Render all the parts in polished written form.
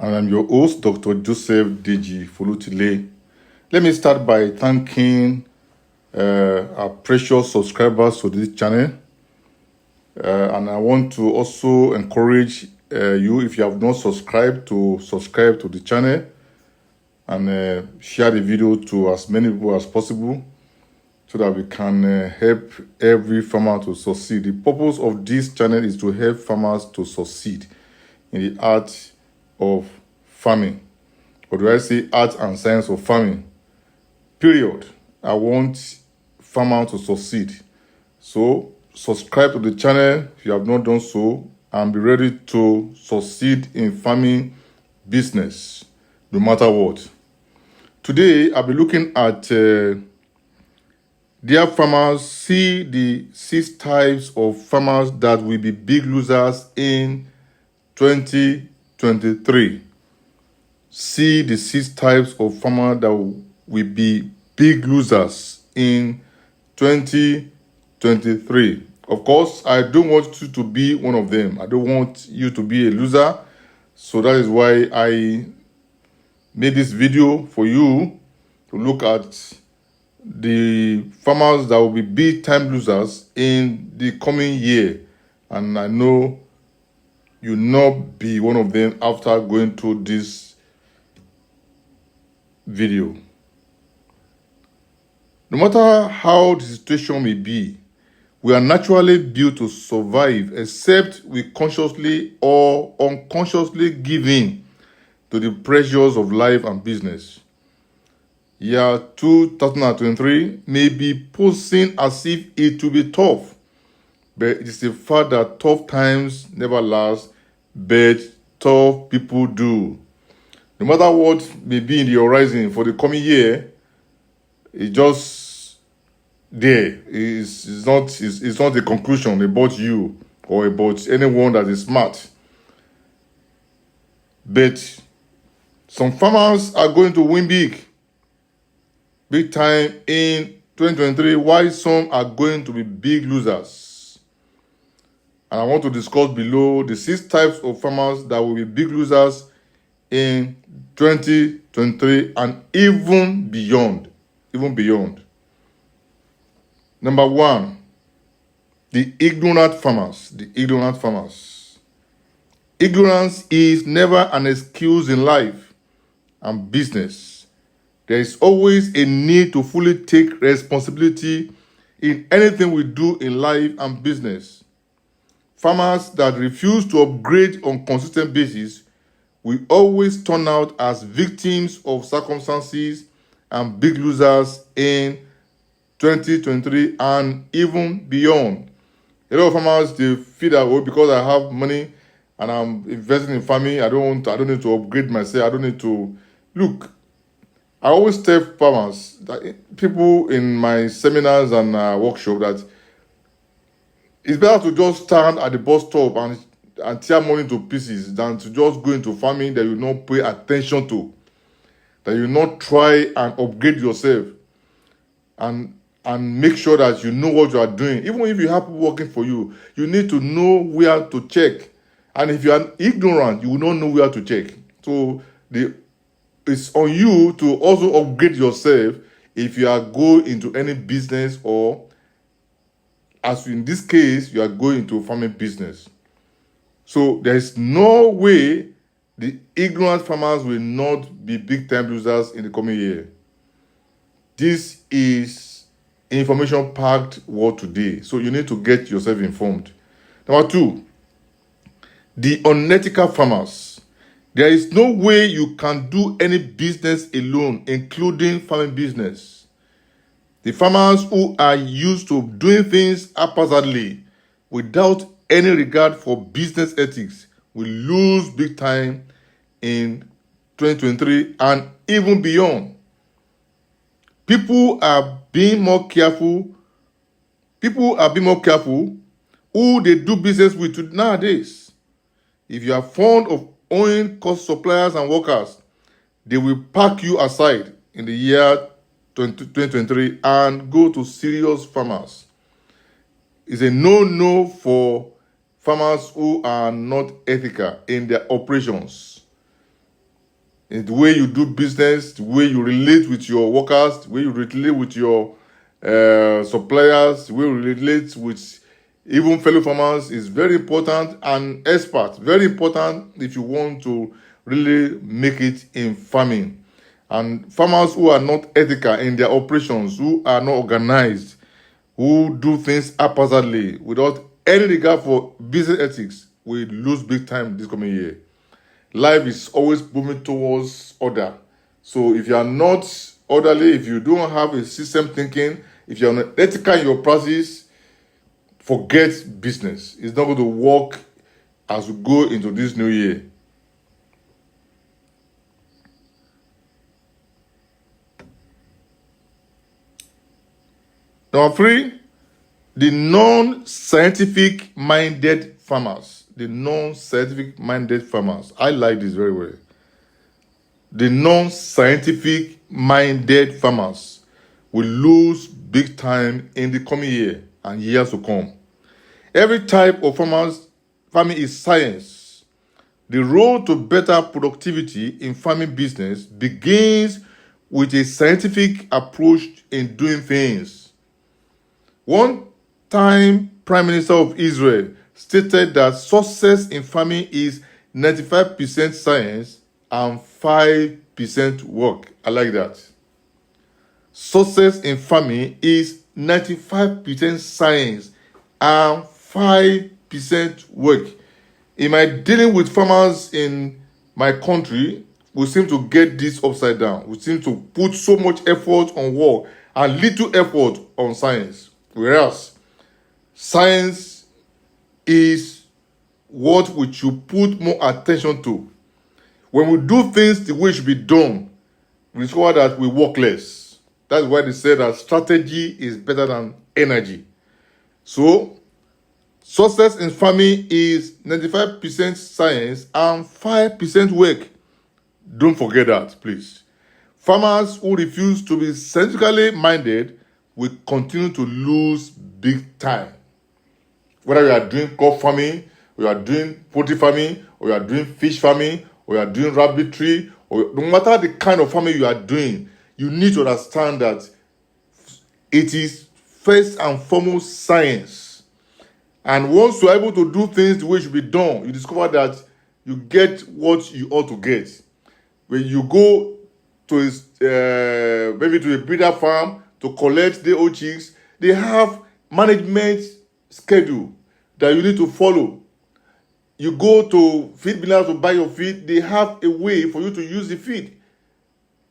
and I'm your host, Dr. Joseph Deji-Folutile. Let me start by thanking our precious subscribers to this channel. And I want to also encourage you, if you have not subscribed, to subscribe to the channel and share the video to as many people as possible so that we can help every farmer to succeed. The purpose of this channel is to help farmers to succeed in the art of farming. Or do I say art and science of farming? Period. I want farmers to succeed. So subscribe to the channel if you have not done so, and be ready to succeed in farming business no matter what. Today I'll be looking at dear farmers, see the 6 types of farmers that will be big losers in 2023. See the 6 types of farmers that will be big losers in 2023. Of course, I don't want you to be one of them. I don't want you to be a loser. So that is why I made this video for you to look at the farmers that will be big time losers in the coming year. And I know you'll not be one of them after going through this video. No matter how the situation may be, we are naturally built to survive, except we consciously or unconsciously give in to the pressures of life and business. Year 2023 may be posing as if it will be tough, but it is a fact that tough times never last, but tough people do. No matter what may be in the horizon for the coming year, it's just there. It's not a conclusion about you or about anyone that is smart. But some farmers are going to win big time in 2023, while some are going to be big losers. And I want to discuss below the 6 types of farmers that will be big losers in 2023 and even beyond. Number 1, the ignorant farmers. Ignorance is never an excuse in life and business. There is always a need to fully take responsibility in anything we do in life and business. Farmers that refuse to upgrade on a consistent basis will always turn out as victims of circumstances and big losers in 2023 and even beyond. A lot of farmers, they feel that, oh, because I have money and I'm investing in farming, I don't need to upgrade myself. I don't need to look. I always tell farmers, that people in my seminars and workshops, that it's better to just stand at the bus stop and tear money to pieces than to just go into farming that you not pay attention to, that you not try and upgrade yourself and make sure that you know what you are doing. Even if you have people working for you, you need to know where to check. And if you are ignorant, you will not know where to check. So it's on you to also upgrade yourself if you are going into any business, or as in this case, you are going into farming business. So there is no way the ignorant farmers will not be big time losers in the coming year. This is information packed world today, so you need to get yourself informed. Number 2, the unethical farmers. There is no way you can do any business alone, including farming business. The farmers who are used to doing things haphazardly without any regard for business ethics will lose big time in 2023 and even beyond. People are being more careful who they do business with nowadays. If you are fond of owing cost suppliers and workers, they will pack you aside in the year 2023 and go to serious farmers. It's a no-no for farmers who are not ethical in their operations. in the way you do business, the way you relate with your workers, the way you relate with your suppliers, the way you relate with even fellow farmers is very important, and expert, very important if you want to really make it in farming. And farmers who are not ethical in their operations, who are not organized, who do things haphazardly without any regard for business ethics, will lose big time this coming year. Life is always moving towards order. So if you are not orderly, if you don't have a system thinking, if you're not ethical in your practice, forget business. It's not going to work as we go into this new year. Number 3, the non-scientific minded farmers. The non-scientific minded farmers. I like this very well. The non-scientific minded farmers will lose big time in the coming year and years to come. Every type of farming is science. The road to better productivity in farming business begins with a scientific approach in doing things. One time Prime Minister of Israel stated that success in farming is 95% science and 5% work. I like that. Success in farming is 95% science and 5% work. In my dealing with farmers in my country, we seem to get this upside down. We seem to put so much effort on work and little effort on science. Whereas science is what we should put more attention to. When we do things the way it should be done, we discover that we work less. That's why they say that strategy is better than energy. So, success in farming is 95% science and 5% work. Don't forget that, please. Farmers who refuse to be scientifically minded will continue to lose big time. Whether you are doing crop farming, or you are doing poultry farming, or you are doing fish farming, or you are doing rabbitry, or no matter the kind of farming you are doing, you need to understand that it is first and foremost science. And once you are able to do things the way it should be done, you discover that you get what you ought to get. When you go to maybe to a breeder farm to collect the old chicks, they have management schedule that you need to follow. You go to feed millers to buy your feed, they have a way for you to use the feed.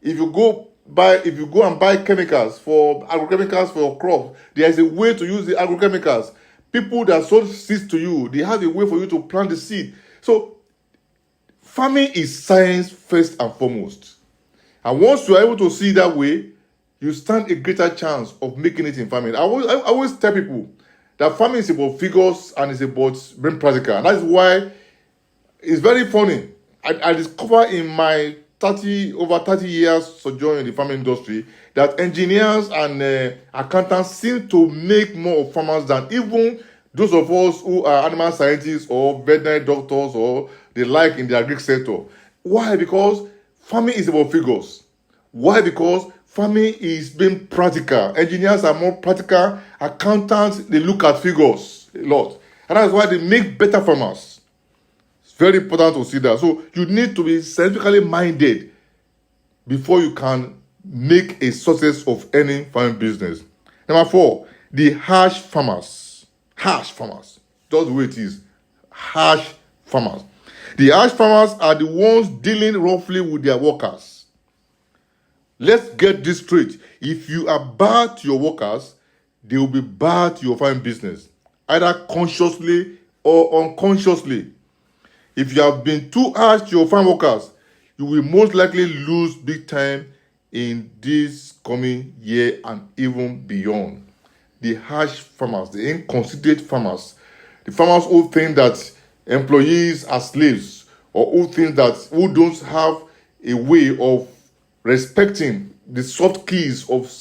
If you go and buy chemicals for agrochemicals for your crop, there is a way to use the agrochemicals. People that sold seeds to you, they have a way for you to plant the seed. So farming is science first and foremost. And once you are able to see that way, you stand a greater chance of making it in farming. I always tell people that farming is about figures and it's about being practical. And that's why it's very funny. I discover in my over 30 years sojourn in the farming industry that engineers and accountants seem to make more of farmers than even those of us who are animal scientists or veterinary doctors or the like in the agri sector. Why? Because farming is about figures. Why? Because farming is being practical. Engineers are more practical. Accountants, they look at figures a lot. And that's why they make better farmers. It's very important to see that. So you need to be scientifically minded before you can make a success of any farming business. Number 4, the harsh farmers. Harsh farmers. Just the way it is. Harsh farmers. The harsh farmers are the ones dealing roughly with their workers. Let's get this straight. If you are bad to your workers, they will be bad to your farming business, either consciously or unconsciously. If you have been too harsh to your farm workers, you will most likely lose big time in this coming year and even beyond. The harsh farmers, the inconsiderate farmers, the farmers who think that employees are slaves, or who don't have a way of respecting the soft keys of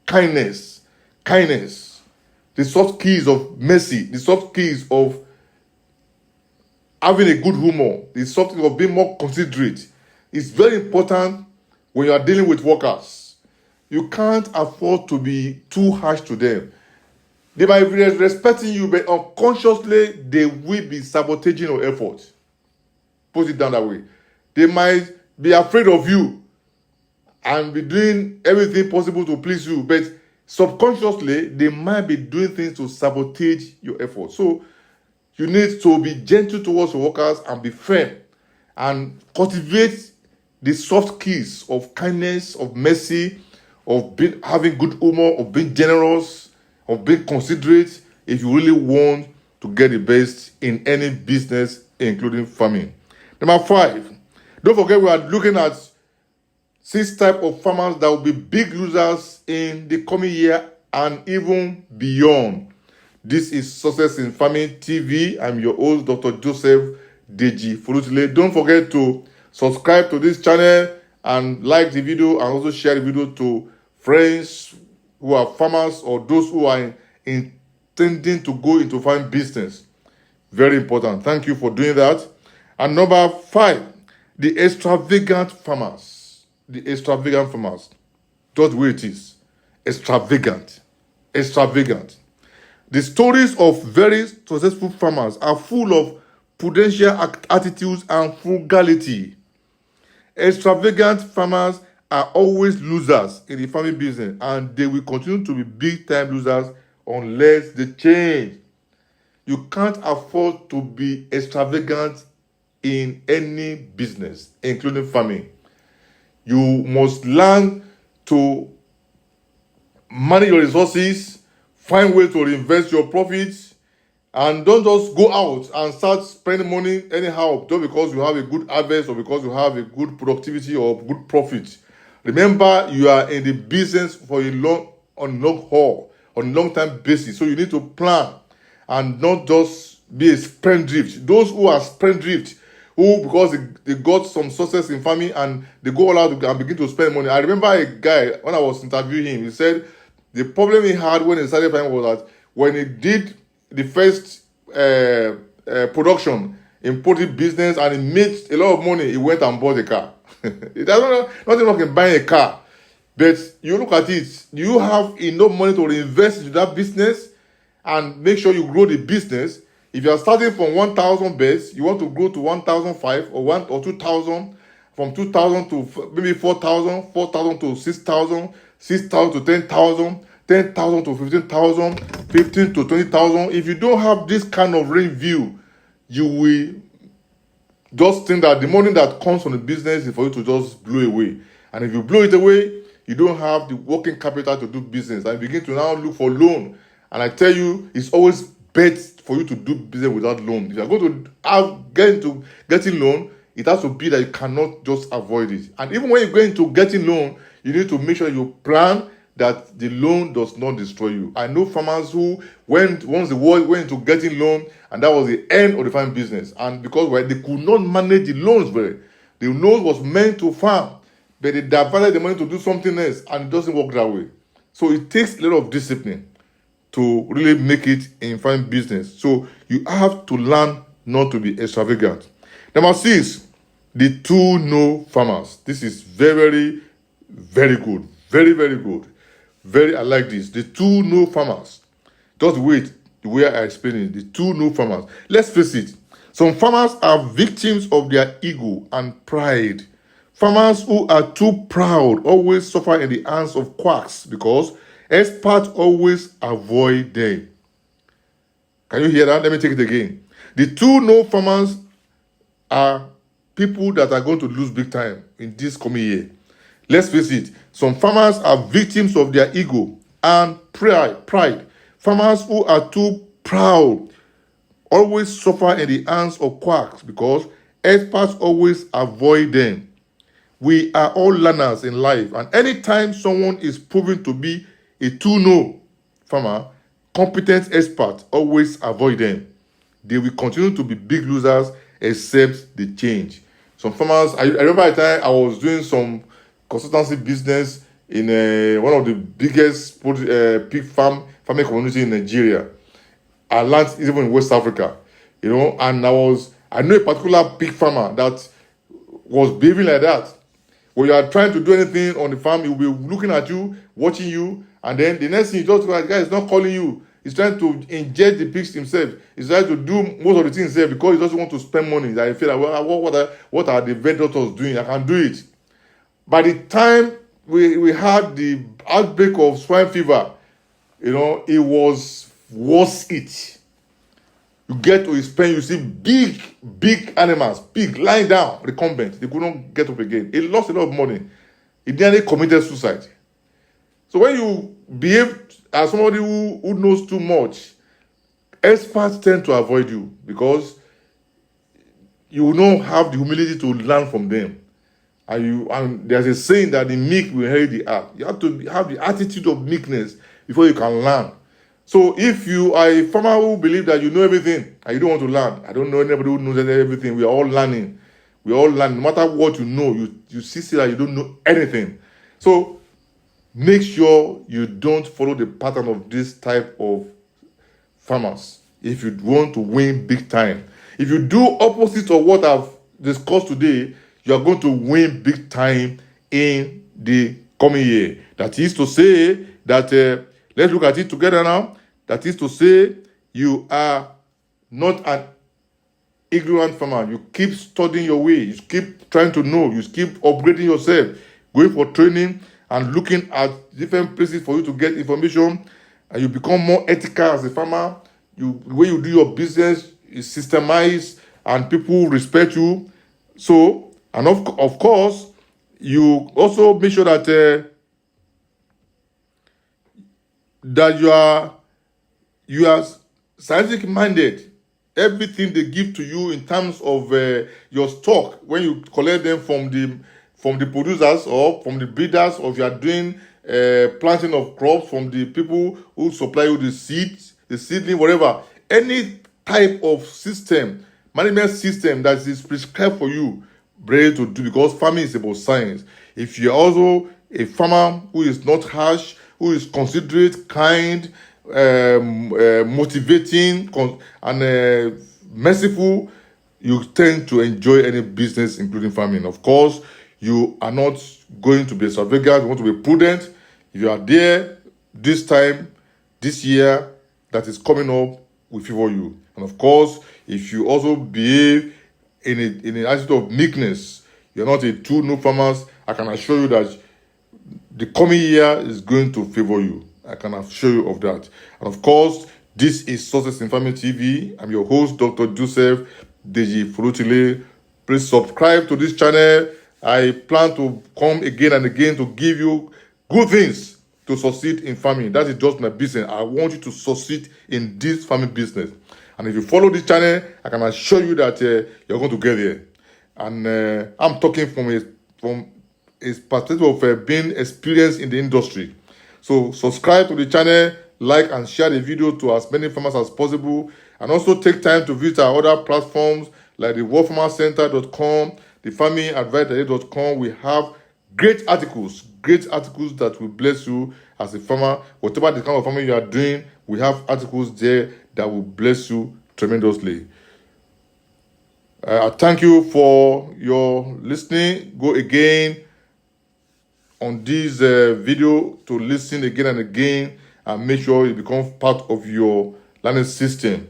kindness, the soft keys of mercy, the soft keys of having a good humor, the soft keys of being more considerate. it's very important when you are dealing with workers. You can't afford to be too harsh to them. They might be respecting you, but unconsciously they will be sabotaging your effort. Put it down that way. They might be afraid of you and be doing everything possible to please you, but subconsciously they might be doing things to sabotage your effort. So you need to be gentle towards your workers and be firm and cultivate the soft skills of kindness, of mercy, of having good humor, of being generous, of being considerate if you really want to get the best in any business, including farming. Number 5, don't forget we are looking at 6 types of farmers that will be big losers in the coming year and even beyond. This is Success in Farming TV. I'm your host, Dr. Joseph Deji-Folutile. Don't forget to subscribe to this channel and like the video, and also share the video to friends who are farmers or those who are intending to go into farming business. Very important. Thank you for doing that. And number 5, the extravagant farmers. The extravagant farmers. Just where it is. Extravagant. Extravagant. The stories of very successful farmers are full of prudential attitudes and frugality. Extravagant farmers are always losers in the farming business, and they will continue to be big-time losers unless they change. You can't afford to be extravagant in any business, including farming. You must learn to manage your resources, find ways to reinvest your profits, and don't just go out and start spending money anyhow just because you have a good harvest or because you have a good productivity or good profit. Remember, you are in the business for a long haul, on a long-term basis. So you need to plan and not just be a spendthrift. Those who are spendthrift, who because they got some success in farming and they go all out and begin to spend money. I remember a guy, when I was interviewing him, he said the problem he had when he started farming was that when he did the first production in poultry business and he made a lot of money, he went and bought a car. It doesn't nothing wrong in buying a car, but you look at it. Do you have enough money to reinvest into that business and make sure you grow the business? If you are starting from 1,000 beds, you want to grow to 1,005 or 1 or 2,000, from 2,000 to maybe 4,000, 4,000 to 6,000, 6,000 to 10,000, 10,000 to 15,000, 15 to 20,000. If you don't have this kind of range view, you will just think that the money that comes from the business is for you to just blow away. And if you blow it away, you don't have the working capital to do business. And you begin to now look for loan. And I tell you, it's always best for you to do business without loan. If you're going to get into getting loan, it has to be that you cannot just avoid it. And even when you go into getting loan, you need to make sure you plan that the loan does not destroy you. I know farmers who once the world went into getting loan, and that was the end of the farming business. And because they could not manage the loans very, the loan was meant to farm, but they diverted the money to do something else, and it doesn't work that way. So it takes a lot of discipline to really make it in farming business. So you have to learn not to be extravagant. Number 6, the 2 no farmers. This is very, very good. Very, very good. I like this. The 2 no farmers. Just wait, the way I explain it. The 2 no farmers. Let's face it. Some farmers are victims of their ego and pride. Farmers who are too proud always suffer in the hands of quacks because experts always avoid them. Can you hear that? Let me take it again. The 2 no farmers are people that are going to lose big time in this coming year. Let's face it, some farmers are victims of their ego and pride. Farmers who are too proud always suffer in the hands of quacks because experts always avoid them. We are all learners in life, and anytime someone is proven to be a 2 no farmer, competent experts always avoid them. They will continue to be big losers except they change. Some farmers, I remember at the time I was doing some consultancy business in one of the biggest pig farming community in Nigeria. I learned even in West Africa, and I know a particular pig farmer that was behaving like that. When you are trying to do anything on the farm, he will be looking at you, watching you, and then the next thing you talk about, the guy is not calling you. He's trying to inject the pigs himself. He's trying to do most of the things himself because he doesn't want to spend money. That he feel like, well, what are the vet doctors doing? I can do it. By the time we had the outbreak of swine fever, it was worse it. You get to his pen, you see big animals, big, lying down, recumbent. They couldn't get up again. He lost a lot of money. He nearly committed suicide. So when you behave as somebody who knows too much, experts tend to avoid you because you will not have the humility to learn from them. And there's a saying that the meek will inherit the earth. You have to have the attitude of meekness before you can learn. So if you are a farmer who believes that you know everything and you don't want to learn, I don't know anybody who knows everything. We are all learning. We all learn. No matter what you know, you see that you don't know anything. So make sure you don't follow the pattern of this type of farmers if you want to win big time. If you do opposite of what I've discussed today, you are going to win big time in the coming year. That is to say that, let's look at it together now. That is to say, you are not an ignorant farmer. You keep studying your way. You keep trying to know. You keep upgrading yourself, going for training and looking at different places for you to get information. And you become more ethical as a farmer. The way you do your business is systemized and people respect you. So, and of course, you also make sure that you are scientific minded. Everything they give to you in terms of your stock, when you collect them from the producers or from the breeders, or if you are doing planting of crops from the people who supply you the seeds, the seedling, whatever, any type of system, management system that is prescribed for you, ready to do, because farming is about science. If you're also a farmer who is not harsh, who is considerate, kind, motivating, and merciful, you tend to enjoy any business, including farming. Of course, you are not going to be extravagant. You want to be prudent. If you are there this time, this year that is coming up, will favor you. And of course, if you also behave in an attitude of meekness, you're not a true no farmers, I can assure you that the coming year is going to favor you. I can assure you of that. And of course, this is Success in Farming TV. I'm your host, Dr. Joseph Deji-Folutile. Please subscribe to this channel. I plan to come again and again to give you good things to succeed in farming. That is just my business. I want you to succeed in this farming business. And if you follow this channel, I can assure you that you're going to get there. And I'm talking from a perspective of being experienced in the industry. So subscribe to the channel, like and share the video to as many farmers as possible. And also take time to visit our other platforms like the worldfarmercenter.com, the farmingadvisory.com. We have great articles that will bless you as a farmer. Whatever the kind of farming you are doing, we have articles there that will bless you tremendously. I thank you for your listening. Go again on this video to listen again and again and make sure it becomes part of your learning system.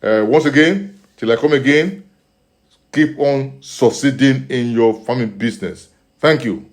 Once again, till I come again, keep on succeeding in your farming business. Thank you.